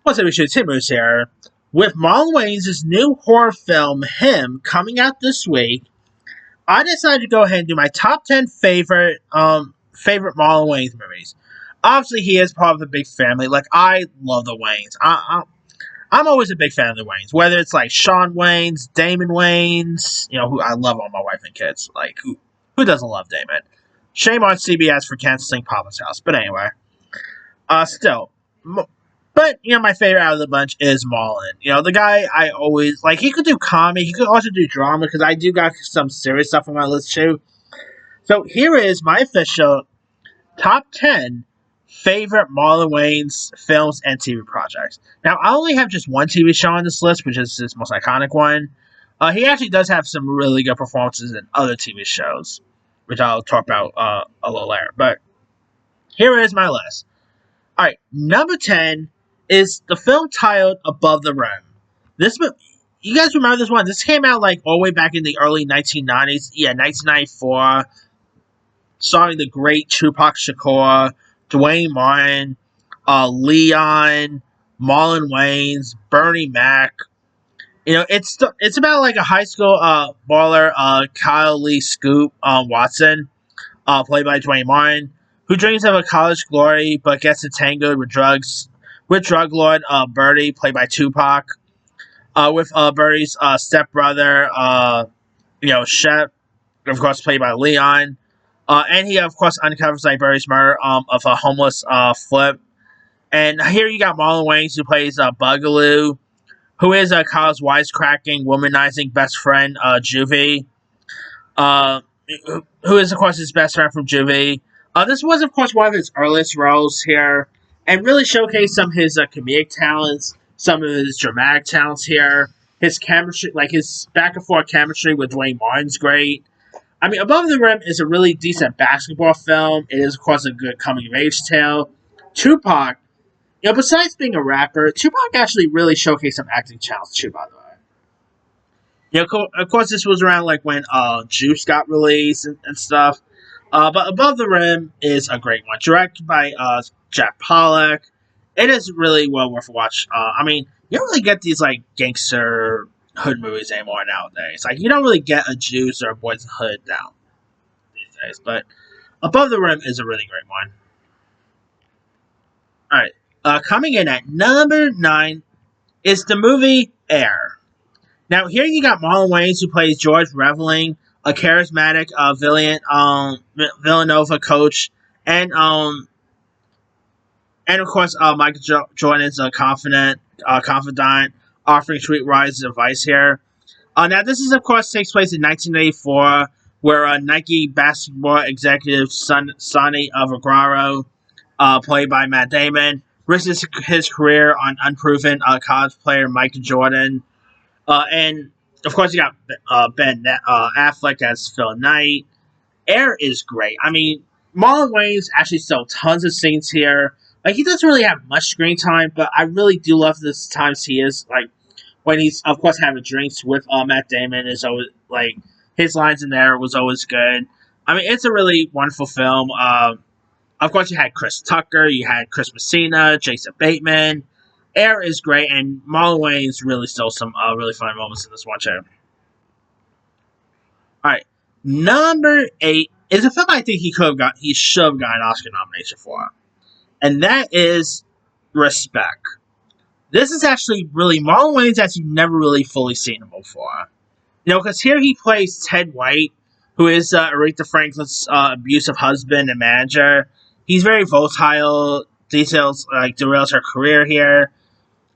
What's up, Tim Moose here. With Marlon Wayans' new horror film, Him, coming out this week, I decided to go ahead and do my top 10 favorite Marlon Wayans movies. Obviously, he is part of a big family. Like, I love the Wayans. I'm always a big fan of the Wayans. Whether it's like Sean Wayans, Damon Wayans, who I love all my wife and kids. Like, who doesn't love Damon? Shame on CBS for canceling Papa's House. But anyway, still, but my favorite out of the bunch is Marlon. The guy I always like. He could do comedy. He could also do drama because I do got some serious stuff on my list too. So here is my official top 10 favorite Marlon Wayans films and TV projects. Now I only have just one TV show on this list, which is his most iconic one. He actually does have some really good performances in other TV shows, which I'll talk about a little later. But here is my list. All right, number 10 is the film titled Above the Rim. You guys remember this one? This came out like all the way back in the early 1990s. Yeah, 1994. Starring the great Tupac Shakur, Dwayne Martin, Leon, Marlon Wayans, Bernie Mac. It's about like a high school baller, Kyle Lee Scoop Watson, played by Dwayne Martin, who dreams of a college glory but gets entangled with drug lord Birdie, played by Tupac, with Birdie's stepbrother, Shep, of course, played by Leon. And he, of course, uncovers like Birdie's murder of a homeless Flip. And here you got Marlon Wayans, who plays Bugaloo, who is Kyle's wisecracking, womanizing best friend, Juvie. Who is, of course, his best friend from Juvie. This was, of course, one of his earliest roles here, and really showcased some of his comedic talents, some of his dramatic talents here. His chemistry, like his back and forth chemistry with Dwayne Martin's great. I mean, Above the Rim is a really decent basketball film. It is, of course, a good coming-of-age tale. Tupac, besides being a rapper, Tupac actually really showcased some acting talents too, by the way. Of course, this was around like when Juice got released and stuff. But Above the Rim is a great one, directed by Jack Pollock. It is really well worth a watch. I mean, you don't really get these like gangster hood movies anymore nowadays. Like, you don't really get a Juice or a Boys in the Hood now these days. But Above the Rim is a really great one. All right, coming in at number 9 is the movie Air. Now, here you got Marlon Wayans, who plays George Reveling, a charismatic Villanova coach, and of course, Michael Jordan's a confidant, offering sweet rides advice here. Now, this is, of course, takes place in 1984, where Nike basketball executive Sonny Vaccaro, played by Matt Damon, risks his career on unproven college player Michael Jordan. And, of course, you got Ben Affleck as Phil Knight. Air is great. I mean, Marlon Wayans actually stole tons of scenes here. Like, he doesn't really have much screen time, but I really do love the times he is, like, when he's, of course, having drinks with Matt Damon. Is always, like, his lines in there was always good. I mean, it's a really wonderful film. Of course, you had Chris Tucker, you had Chris Messina, Jason Bateman. Air is great, and Marlon Wayans really stole some really fun moments in this one, too. Alright, number 8 is a film I think he should have got an Oscar nomination for. And that is Respect. This is actually really, Marlon Wayans actually never really fully seen him before. Because here he plays Ted White, who is Aretha Franklin's abusive husband and manager. He's very volatile, derails her career here.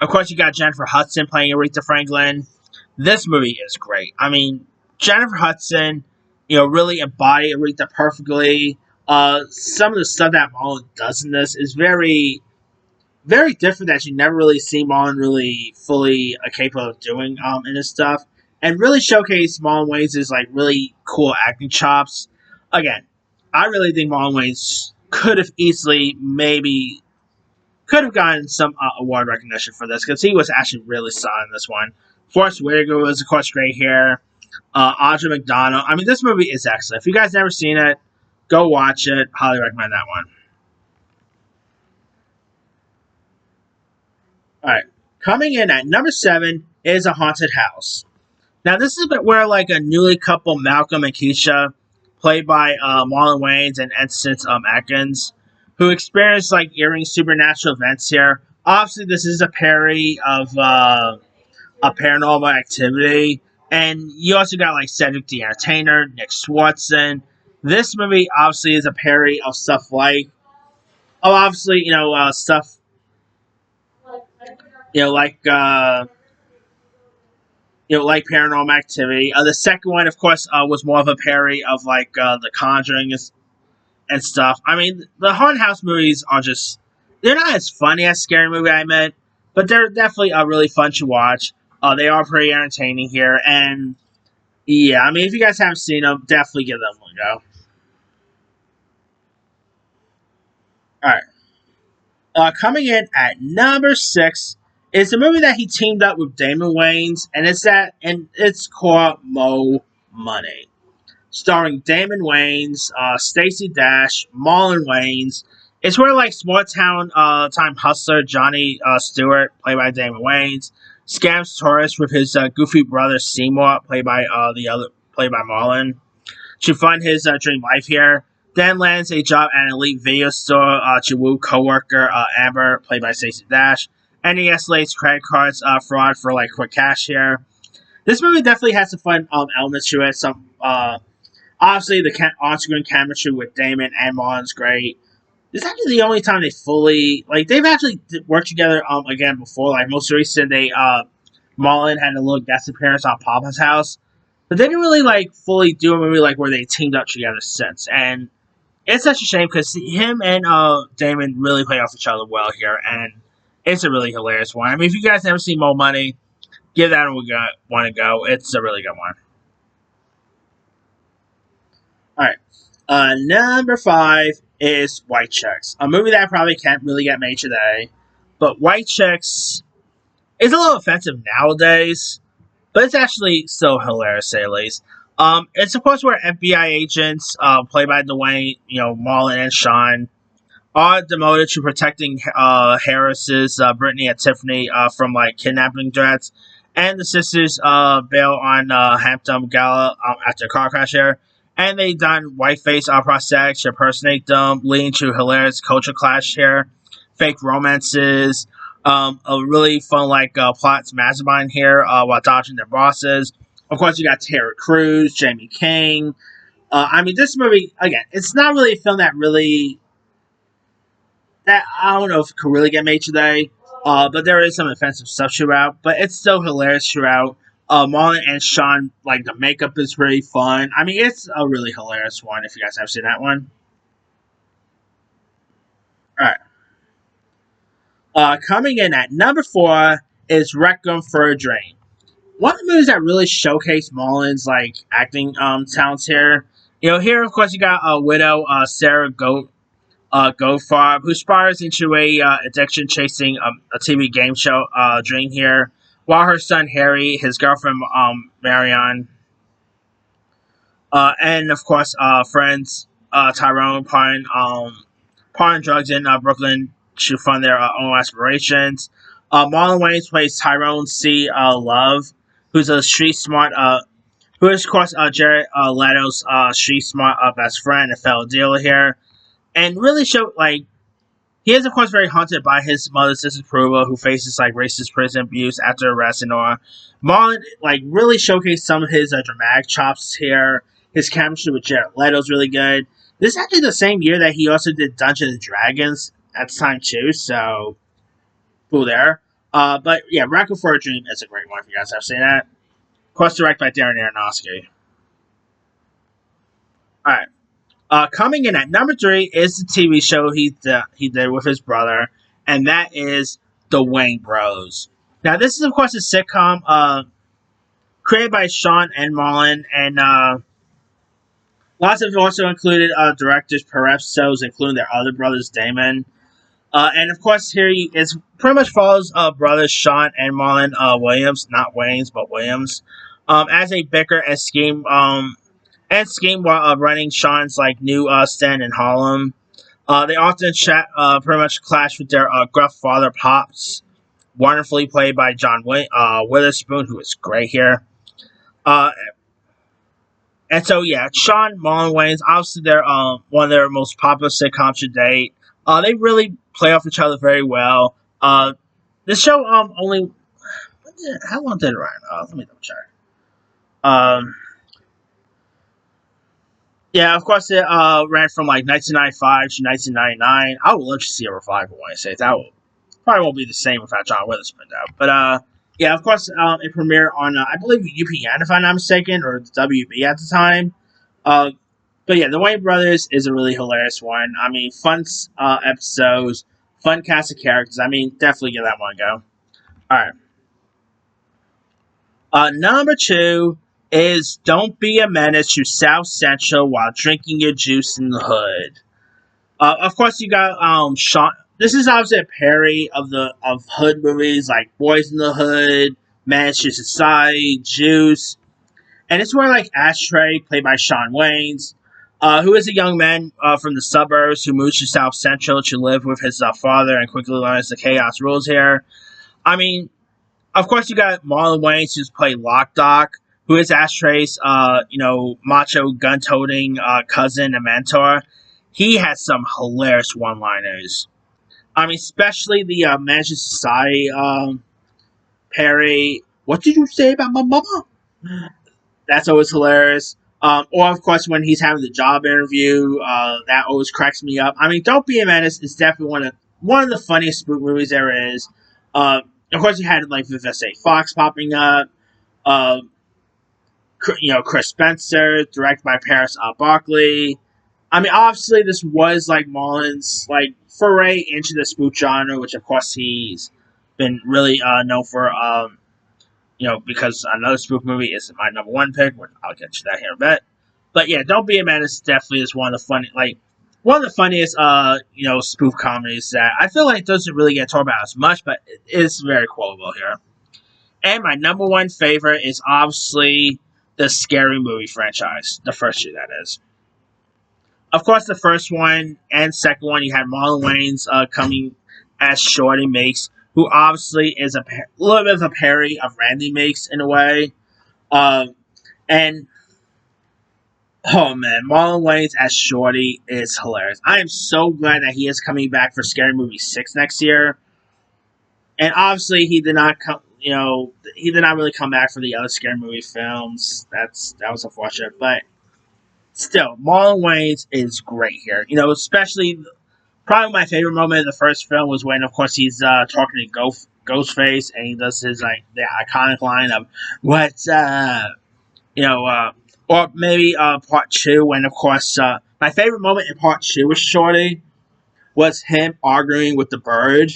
Of course, you got Jennifer Hudson playing Aretha Franklin. This movie is great. I mean, Jennifer Hudson, really embodied Aretha perfectly. Some of the stuff that Marlon does in this is very, very different that you never really see Marlon really fully capable of doing in his stuff. And really showcase Marlon Wayans' like really cool acting chops. Again, I really think Marlon Wayans could have easily gotten some award recognition for this, because he was actually really solid in this one. Forrest Whitaker was, of course, great here. Audra McDonald. I mean, this movie is excellent. If you guys never seen it, go watch it. Highly recommend that one. Alright. Coming in at number 7 is A Haunted House. Now, this is a bit where like a newly couple Malcolm and Keisha, played by Marlon Wayans and Ensign Atkins, who experience like eerie supernatural events here. Obviously, this is a parody of a Paranormal Activity, and you also got like Cedric the Entertainer, Nick Swartzen. This movie obviously is a parody of stuff like, oh, obviously stuff you know like uh, like Paranormal Activity. The second one, of course, was more of a parody of like The Conjuring and stuff. I mean, the haunted house movies are just, they're not as funny as Scary Movie I meant, but they're definitely really fun to watch. They are pretty entertaining here, and yeah, I mean, if you guys haven't seen them, definitely give them a go. All right. Coming in at number 6 is a movie that he teamed up with Damon Wayans, and it's called Mo Money, starring Damon Wayans, Stacey Dash, Marlon Wayans. It's where like small town time hustler Johnny Stewart, played by Damon Wayans, scams tourists with his goofy brother Seymour, played by Marlon, to fund his dream life here. Then lands a job at an elite video store to woo coworker Amber, played by Stacey Dash, and he escalates credit cards fraud for like quick cash here. This movie definitely has some fun elements to it. Some obviously the on-screen chemistry with Damon and Marlon's great. This is actually the only time they fully like they've actually worked together again before. Like most recent, they Marlon had a little guest appearance on Papa's House, but they didn't really like fully do a movie like where they teamed up together since. And it's such a shame because him and Damon really play off each other well here, and it's a really hilarious one. I mean, if you guys never seen Mo Money, give that one a go. It's a really good one. All right. Number 5 is White Chicks, a movie that probably can't really get made today. But White Chicks is a little offensive nowadays, but it's actually still hilarious, to say the least. It's supposed to where FBI agents, played by Dwayne, Marlon and Sean, are demoted to protecting Harris's Brittany and Tiffany from like kidnapping threats, and the sisters bail on Hampton Gala after a car crash here, and they done whiteface prosthetics to impersonate them, leading to hilarious culture clash here, fake romances, a really fun like plots mastermind here while dodging their bosses. Of course, you got Tara Cruz, Jamie King. I mean, this movie again, it's not really a film that I don't know if it could really get made today. But there is some offensive stuff throughout, but it's still hilarious throughout. Marlon and Sean, like the makeup is really fun. I mean, it's a really hilarious one if you guys have seen that one. All right. Coming in at number 4 is Requiem for a Dream. One of the movies that really showcased Marlon's like acting talents here. Here of course you got a widow, Sarah Goldfarb, who spirals into a addiction chasing a TV game show dream here, while her son Harry, his girlfriend Marion, and of course friends Tyrone pouring drugs in Brooklyn to fund their own aspirations. Marlon Wayans plays Tyrone C. Love, who's a street smart, who is of course Jared Leto's street smart best friend and fellow dealer here, and really show like he is of course very haunted by his mother's disapproval, who faces like racist prison abuse after arrest and all. Marlon like really showcased some of his dramatic chops here. His chemistry with Jared Leto's really good. This is actually the same year that he also did Dungeons and Dragons at the time too, so cool there. But yeah, Requiem for a Dream is a great one if you guys have seen that. Of course, directed by Darren Aronofsky. Alright. Coming in at number 3 is the TV show he did with his brother, and that is The Wayans Bros. Now, this is, of course, a sitcom created by Sean and Marlon, and lots of it also included directors per episodes, including their other brothers, Damon. And, of course, here it pretty much follows brothers Sean and Marlon Williams, not Wayans, but Williams, as they bicker and scheme while running Sean's like new stand in Harlem. They often pretty much clash with their gruff father Pops, wonderfully played by Witherspoon, who is great here. Uh, and so yeah, Sean, Marlon Wayans, obviously they're one of their most popular sitcoms to date. They really play off each other very well. This show only how long did it run? Let me double check. Um, yeah, of course it ran from like 1995 to 1999. I would love to see a revival. When I say that will probably won't be the same without John Witherspoon though. But yeah, of course it premiered on I believe UPN if I'm not mistaken, or WB at the time. Uh, but yeah, the Wayne Brothers is a really hilarious one. I mean, fun episodes, fun cast of characters. I mean, definitely give that one a go. All right. Number two is Don't Be a Menace to South Central while drinking your juice in the hood. Of course, you got Sean. This is obviously a parody of the of hood movies like Boys in the Hood, Menace to Society, Juice, and it's where like Ashtray, played by Shawn Wayans, who is a young man from the suburbs who moves to South Central to live with his father and quickly learns the chaos rules here. I mean, of course, you got Marlon Wayans, who's played Lock Doc, who is Ashtray's, macho gun-toting cousin and mentor. He has some hilarious one-liners. I mean, especially the Manchester Society parody. What did you say about my mama? That's always hilarious. Or of course when he's having the job interview, that always cracks me up. I mean, Don't Be a Menace is definitely one of the funniest spook movies there is. Of course, you had like Vivesse Fox popping up. Uh, Chris Spencer, directed by Paris Barkley. I mean, obviously, this was like Marlon's like foray into the spook genre, which of course he's been really known for. Because another spook movie is my number one pick, which I'll get to that here in a bit. But yeah, Don't Be a Menace definitely is one of the funniest spoof comedies that I feel like doesn't really get talked about as much, but it is very quotable here. And my number one favorite is obviously the Scary Movie franchise, the first two that is. Of course, the first one and second one, you had Marlon Wayans coming as Shorty Makes, who obviously is a little bit of a parody of Randy Makes in a way. And oh man, Marlon Wayans as Shorty is hilarious. I am so glad that he is coming back for Scary Movie 6 next year. And obviously, he did not come. He did not really come back for the other Scary Movie films. That was unfortunate, but still, Marlon Wayans is great here. Especially probably my favorite moment of the first film was when, of course, he's talking to Ghostface, and he does his like the iconic line of "What's up?" Or maybe part two when, of course, my favorite moment in part two with Shorty was him arguing with the bird.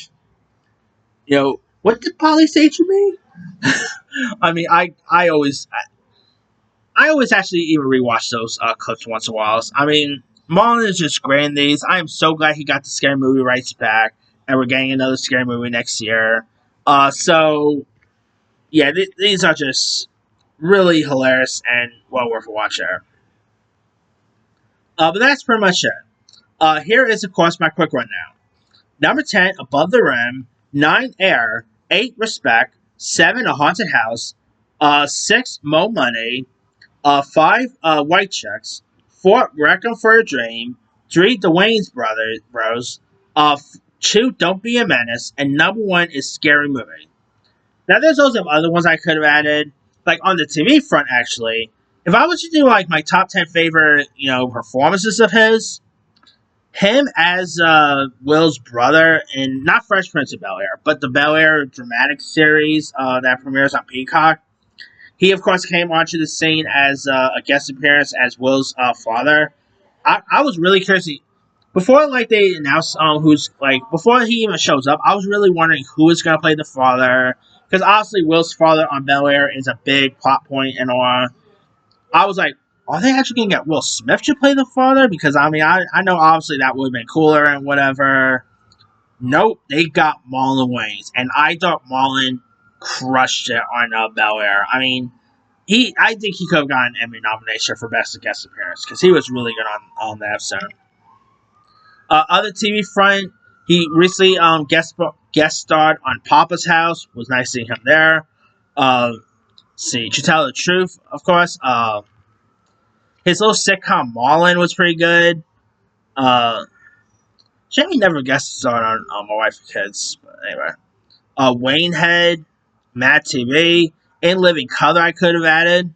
What did Polly say to me? I mean, I always actually even rewatch those clips once in a while. I mean, Marlon is just great in these. I am so glad he got the Scary Movie rights back, and we're getting another Scary Movie next year. So yeah, these are just really hilarious and well worth a watch there. But that's pretty much it. Here is, of course, my quick rundown. Number 10, Above the Rim. 9, Air. 8, Respect. 7, A Haunted House. 6, Mo Money. 5, White Chicks. 4, Requiem for a Dream. 3, The Wayans Bros. 2, Don't Be a Menace. And number 1 is Scary Movie. Now, there's also other ones I could have added, like on the TV front, actually. If I was to do like my top 10 favorite, performances of him as Will's brother in not Fresh Prince of Bel Air, but the Bel Air dramatic series that premieres on Peacock. He, of course, came onto the scene as a guest appearance as Will's father. I was really curious. Before, like, they announced before he even shows up, I was really wondering who is going to play the father. Because obviously, Will's father on Bel Air is a big plot point and all. I was like, are they actually going to get Will Smith to play the father? Because, I mean, I know obviously that would have been cooler and whatever. Nope, they got Marlon Wayans. And I thought Marlon crushed it on Bel Air. I mean, I think he could have gotten an Emmy nomination for Best Guest Appearance because he was really good on that episode. Other TV front, He recently guest starred on Papa's House. Was nice seeing him there. See, to tell the truth, of course. His little sitcom Marlon was pretty good. Uh, Jamie never guest starred on My Wife and Kids, but anyway. Wayne Head, Mad TV, In Living Color. I could have added.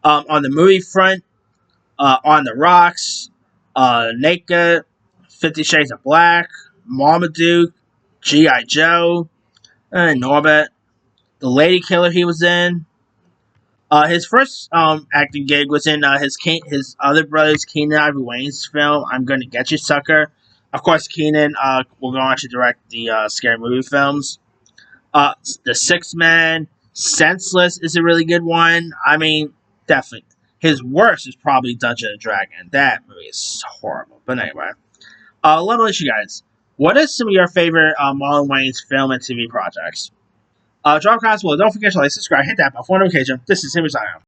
On the movie front, On the Rocks, Naked, 50 Shades of Black, Marmaduke, G.I. Joe, Norbit, The Lady Killer he was in. His first acting gig was in his other brother's Keenan Ivory Wayans film, I'm Gonna Get You, Sucker. Of course, Keenan will go on to direct the scary movie films. The Sixth Man, Senseless is a really good one. I mean, definitely. His worst is probably Dungeon and Dragon. That movie is horrible. But anyway, let me ask you guys. What is some of your favorite Marlon Wayans film and TV projects? Drop comments below. Don't forget to like, subscribe, hit that bell for notification. This is Timmy signing out.